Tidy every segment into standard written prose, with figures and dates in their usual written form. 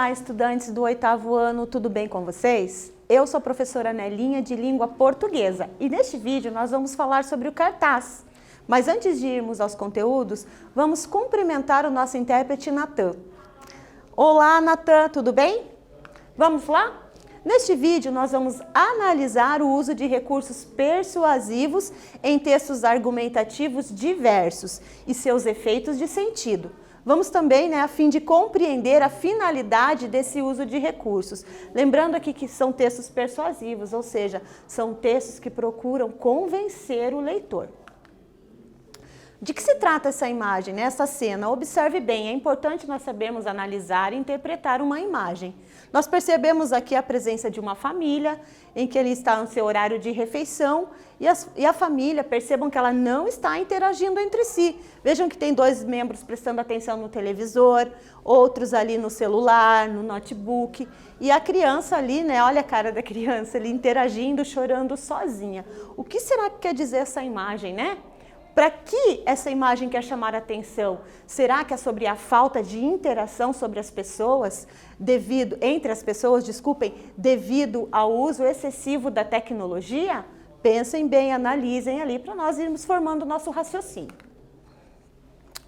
Olá, estudantes do 8º ano, tudo bem com vocês? Eu sou a professora Nelinha de Língua Portuguesa e neste vídeo nós vamos falar sobre o cartaz. Mas antes de irmos aos conteúdos, vamos cumprimentar o nosso intérprete Natan. Olá, Natan, tudo bem? Vamos lá? Neste vídeo nós vamos analisar o uso de recursos persuasivos em textos argumentativos diversos e seus efeitos de sentido. Vamos também, a fim de compreender a finalidade desse uso de recursos. Lembrando aqui que são textos persuasivos, ou seja, são textos que procuram convencer o leitor. De que se trata essa imagem, essa cena? Observe bem, é importante nós sabermos analisar e interpretar uma imagem. Nós percebemos aqui a presença de uma família, em que ele está no seu horário de refeição, e a família, percebam que ela não está interagindo entre si. Vejam que tem dois membros prestando atenção no televisor, outros ali no celular, no notebook, e a criança ali, olha a cara da criança ali interagindo, chorando sozinha. O que será que quer dizer essa imagem, Para que essa imagem quer chamar a atenção? Será que é sobre a falta de interação sobre as pessoas, entre as pessoas, devido ao uso excessivo da tecnologia? Pensem bem, analisem ali para nós irmos formando o nosso raciocínio.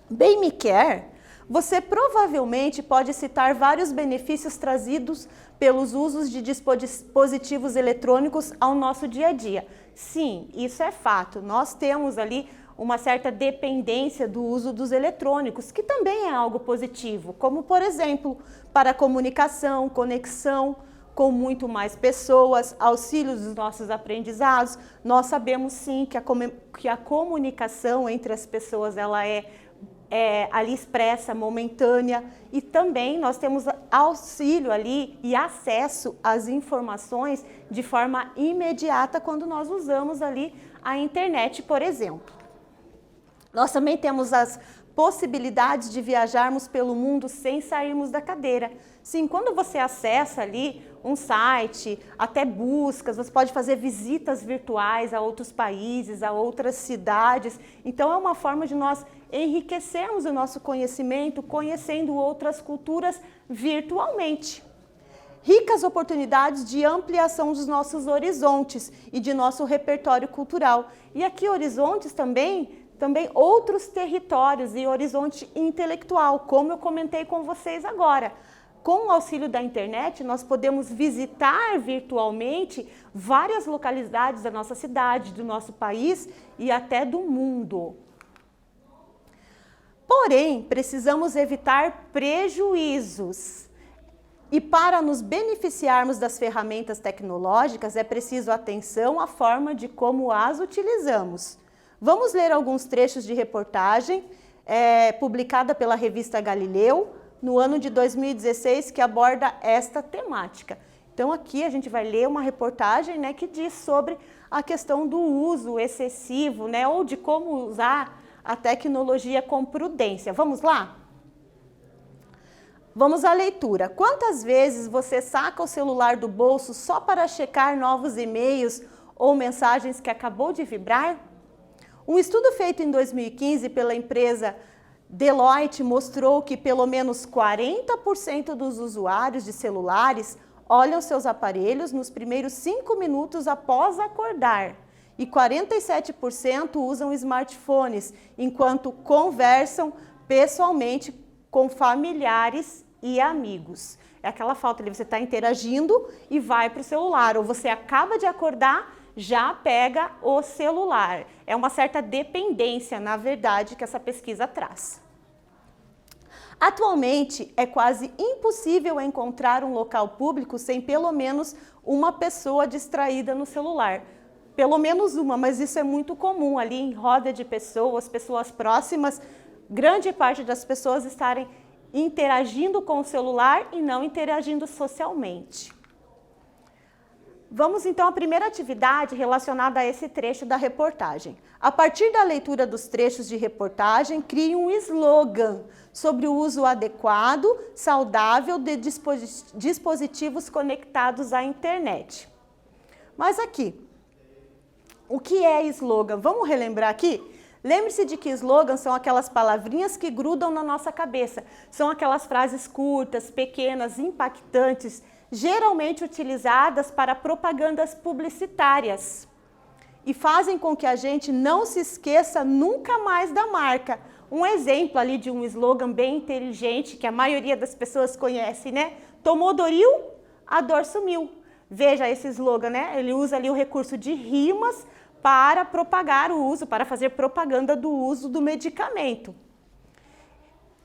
Bem me quer, você provavelmente pode citar vários benefícios trazidos pelos usos de dispositivos eletrônicos ao nosso dia a dia. Sim, isso é fato. Nós temos ali uma certa dependência do uso dos eletrônicos, que também é algo positivo, como, por exemplo, para comunicação, conexão com muito mais pessoas, auxílio dos nossos aprendizados. Nós sabemos, sim, que a comunicação entre as pessoas ela é ali expressa, momentânea, e também nós temos auxílio ali e acesso às informações de forma imediata quando nós usamos ali a internet, por exemplo. Nós também temos as possibilidades de viajarmos pelo mundo sem sairmos da cadeira. Sim, quando você acessa ali um site, até buscas, você pode fazer visitas virtuais a outros países, a outras cidades. Então é uma forma de nós enriquecermos o nosso conhecimento, conhecendo outras culturas virtualmente. Ricas oportunidades de ampliação dos nossos horizontes e de nosso repertório cultural. E aqui horizontes também outros territórios e horizonte intelectual, como eu comentei com vocês agora. Com o auxílio da internet, nós podemos visitar virtualmente várias localidades da nossa cidade, do nosso país e até do mundo. Porém, precisamos evitar prejuízos. E para nos beneficiarmos das ferramentas tecnológicas, é preciso atenção à forma de como as utilizamos. Vamos ler alguns trechos de reportagem publicada pela revista Galileu no ano de 2016 que aborda esta temática. Então aqui a gente vai ler uma reportagem que diz sobre a questão do uso excessivo, ou de como usar a tecnologia com prudência. Vamos lá? Vamos à leitura. Quantas vezes você saca o celular do bolso só para checar novos e-mails ou mensagens que acabou de vibrar? Um estudo feito em 2015 pela empresa Deloitte mostrou que pelo menos 40% dos usuários de celulares olham seus aparelhos nos primeiros 5 minutos após acordar e 47% usam smartphones enquanto conversam pessoalmente com familiares e amigos. É aquela falta ali, você está interagindo e vai para o celular, ou você acaba de acordar, já pega o celular. É uma certa dependência, na verdade, que essa pesquisa traz. Atualmente, é quase impossível encontrar um local público sem pelo menos uma pessoa distraída no celular. Pelo menos uma, mas isso é muito comum ali em roda de pessoas próximas, grande parte das pessoas estarem interagindo com o celular e não interagindo socialmente. Vamos então à primeira atividade relacionada a esse trecho da reportagem. A partir da leitura dos trechos de reportagem, crie um slogan sobre o uso adequado, saudável de dispositivos conectados à internet. Mas aqui, o que é slogan? Vamos relembrar aqui? Lembre-se de que slogans são aquelas palavrinhas que grudam na nossa cabeça. São aquelas frases curtas, pequenas, impactantes, geralmente utilizadas para propagandas publicitárias. E fazem com que a gente não se esqueça nunca mais da marca. Um exemplo ali de um slogan bem inteligente, que a maioria das pessoas conhece, né? Tomou Doril, a dor sumiu. Veja esse slogan, né? Ele usa ali o recurso de rimas para propagar o uso, para fazer propaganda do uso do medicamento.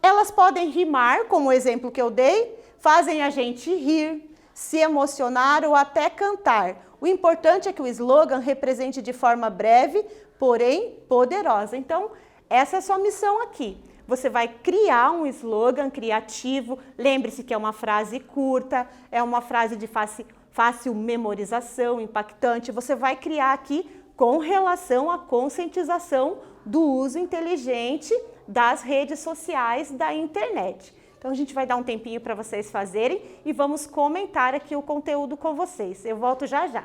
Elas podem rimar, como o exemplo que eu dei, fazem a gente rir, se emocionar ou até cantar. O importante é que o slogan represente de forma breve, porém poderosa. Então, essa é a sua missão aqui. Você vai criar um slogan criativo. Lembre-se que é uma frase curta, é uma frase de fácil memorização, impactante. Você vai criar aqui com relação à conscientização do uso inteligente das redes sociais da internet. Então, a gente vai dar um tempinho para vocês fazerem e vamos comentar aqui o conteúdo com vocês. Eu volto já já.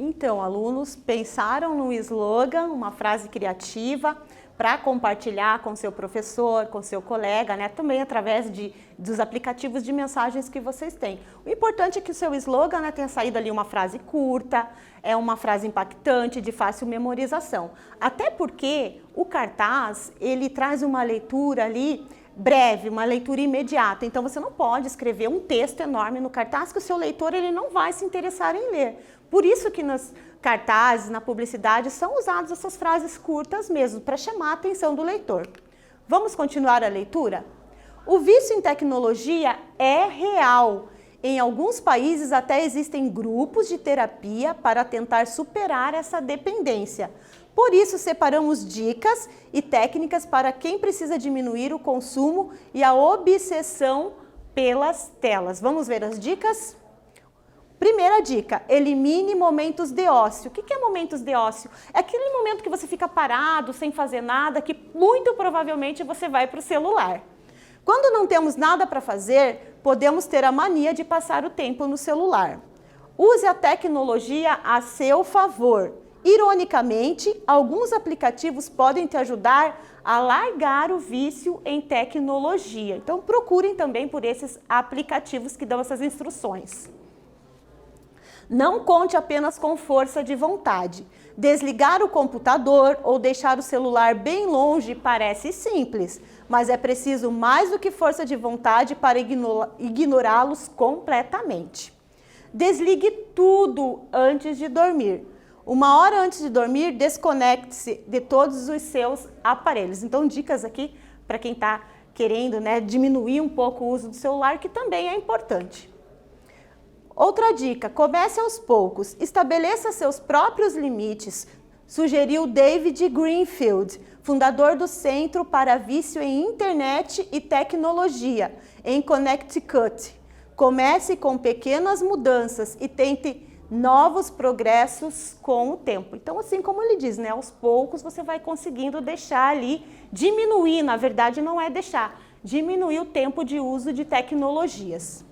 Então, alunos pensaram no slogan, uma frase criativa, para compartilhar com seu professor, com seu colega, né? Também através dos aplicativos de mensagens que vocês têm. O importante é que o seu slogan, né, tenha saído ali uma frase curta, é uma frase impactante, de fácil memorização. Até porque o cartaz, ele traz uma leitura ali breve, uma leitura imediata. Então você não pode escrever um texto enorme no cartaz que o seu leitor ele não vai se interessar em ler. Por isso que nos cartazes, na publicidade, são usadas essas frases curtas mesmo, para chamar a atenção do leitor. Vamos continuar a leitura? O vício em tecnologia é real. Em alguns países até existem grupos de terapia para tentar superar essa dependência. Por isso, separamos dicas e técnicas para quem precisa diminuir o consumo e a obsessão pelas telas. Vamos ver as dicas? Primeira dica, elimine momentos de ócio. O que é momentos de ócio? É aquele momento que você fica parado, sem fazer nada, que muito provavelmente você vai para o celular. Quando não temos nada para fazer, podemos ter a mania de passar o tempo no celular. Use a tecnologia a seu favor. Ironicamente, alguns aplicativos podem te ajudar a largar o vício em tecnologia. Então, procurem também por esses aplicativos que dão essas instruções. Não conte apenas com força de vontade. Desligar o computador ou deixar o celular bem longe parece simples, mas é preciso mais do que força de vontade para ignorá-los completamente. Desligue tudo antes de dormir. 1 hora antes de dormir, desconecte-se de todos os seus aparelhos. Então, dicas aqui para quem está querendo, né, diminuir um pouco o uso do celular, que também é importante. Outra dica, comece aos poucos, estabeleça seus próprios limites, sugeriu David Greenfield, fundador do Centro para Vício em Internet e Tecnologia, em Connecticut. Comece com pequenas mudanças e tente novos progressos com o tempo. Então, assim como ele diz, né, aos poucos você vai conseguindo deixar ali, diminuir, na verdade não é deixar, diminuir o tempo de uso de tecnologias.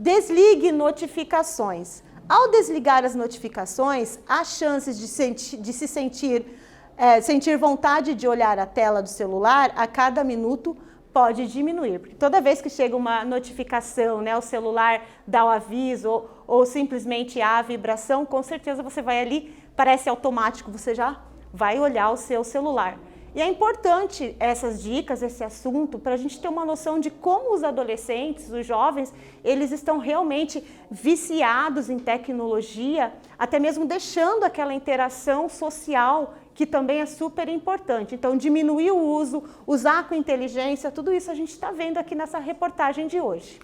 Desligue notificações. Ao desligar as notificações, as chances de se sentir vontade de olhar a tela do celular a cada minuto pode diminuir. Porque toda vez que chega uma notificação, né, o celular dá o aviso ou simplesmente há a vibração, com certeza você vai ali, parece automático, você já vai olhar o seu celular. E é importante essas dicas, esse assunto, para a gente ter uma noção de como os adolescentes, os jovens, eles estão realmente viciados em tecnologia, até mesmo deixando aquela interação social, que também é super importante. Então, diminuir o uso, usar com inteligência, tudo isso a gente está vendo aqui nessa reportagem de hoje.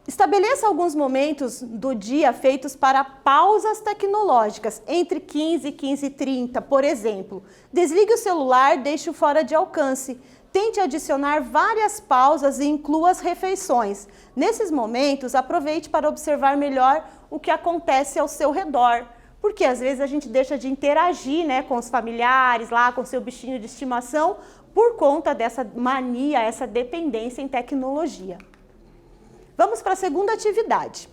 Estabeleça alguns momentos do dia feitos para pausas tecnológicas, entre 15 e 15h30, por exemplo. Desligue o celular, deixe-o fora de alcance. Tente adicionar várias pausas e inclua as refeições. Nesses momentos, aproveite para observar melhor o que acontece ao seu redor. Porque às vezes a gente deixa de interagir, né, com os familiares, lá com seu bichinho de estimação, por conta dessa mania, essa dependência em tecnologia. Vamos para a segunda atividade.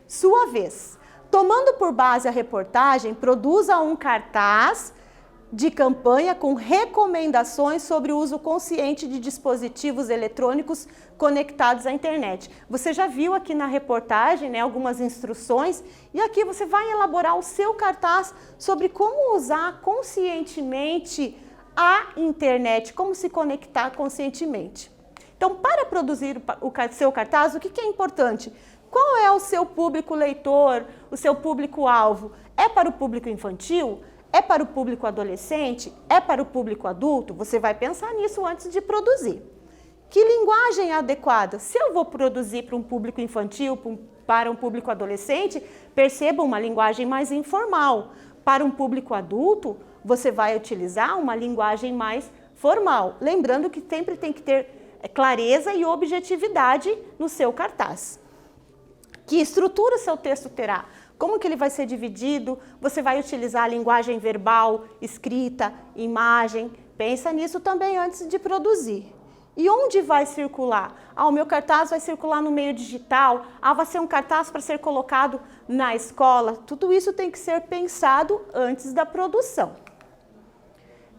Sua vez. Tomando por base a reportagem, produza um cartaz de campanha com recomendações sobre o uso consciente de dispositivos eletrônicos conectados à internet. Você já viu aqui na reportagem, né, algumas instruções, e aqui você vai elaborar o seu cartaz sobre como usar conscientemente a internet, como se conectar conscientemente. Então, para produzir o seu cartaz, o que é importante? Qual é o seu público leitor, o seu público-alvo? É para o público infantil? É para o público adolescente? É para o público adulto? Você vai pensar nisso antes de produzir. Que linguagem é adequada? Se eu vou produzir para um público infantil, para um público adolescente, perceba uma linguagem mais informal. Para um público adulto, você vai utilizar uma linguagem mais formal. Lembrando que sempre tem que ter clareza e objetividade no seu cartaz. Que estrutura o seu texto terá? Como que ele vai ser dividido? Você vai utilizar a linguagem verbal, escrita, imagem? Pensa nisso também antes de produzir. E onde vai circular? O meu cartaz vai circular no meio digital, vai ser um cartaz para ser colocado na escola. Tudo isso tem que ser pensado antes da produção.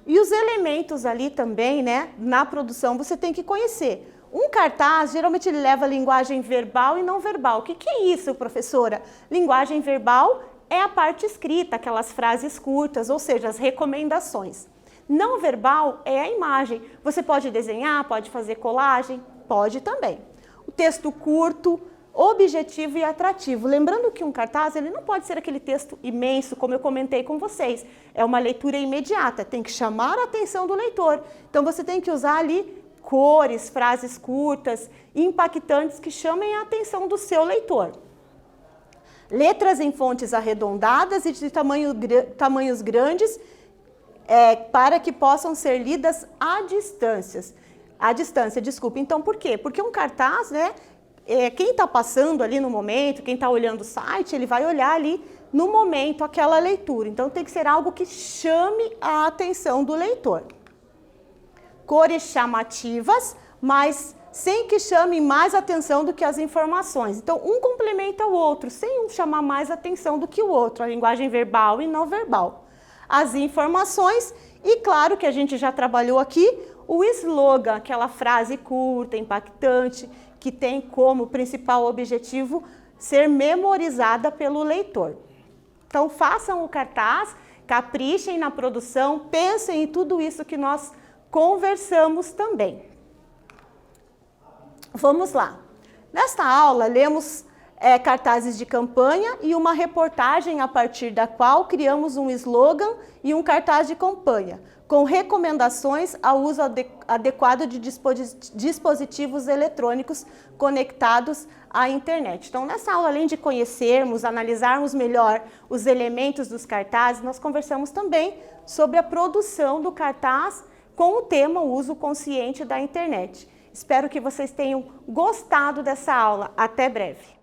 E os elementos ali também, né, na produção, você tem que conhecer. Um cartaz, geralmente ele leva linguagem verbal e não verbal. O que é isso, professora? Linguagem verbal é a parte escrita, aquelas frases curtas, ou seja, as recomendações. Não verbal é a imagem. Você pode desenhar, pode fazer colagem, pode também. O texto curto, objetivo e atrativo. Lembrando que um cartaz ele não pode ser aquele texto imenso, como eu comentei com vocês. É uma leitura imediata, tem que chamar a atenção do leitor. Então você tem que usar ali cores, frases curtas, impactantes que chamem a atenção do seu leitor. Letras em fontes arredondadas e de tamanhos grandes, para que possam ser lidas à distância, desculpa. Então, por quê? Porque um cartaz, né, quem está passando ali no momento, quem está olhando o site, ele vai olhar ali no momento aquela leitura. Então, tem que ser algo que chame a atenção do leitor. Cores chamativas, mas sem que chame mais atenção do que as informações. Então, um complementa o outro, sem um chamar mais atenção do que o outro, a linguagem verbal e não verbal. As informações e, claro, que a gente já trabalhou aqui, o slogan, aquela frase curta, impactante, que tem como principal objetivo ser memorizada pelo leitor. Então, façam o cartaz, caprichem na produção, pensem em tudo isso que nós conversamos também. Vamos lá. Nesta aula, lemos cartazes de campanha e uma reportagem a partir da qual criamos um slogan e um cartaz de campanha, com recomendações ao uso adequado de dispositivos eletrônicos conectados à internet. Então, nessa aula, além de conhecermos, analisarmos melhor os elementos dos cartazes, nós conversamos também sobre a produção do cartaz com o tema uso consciente da internet. Espero que vocês tenham gostado dessa aula. Até breve!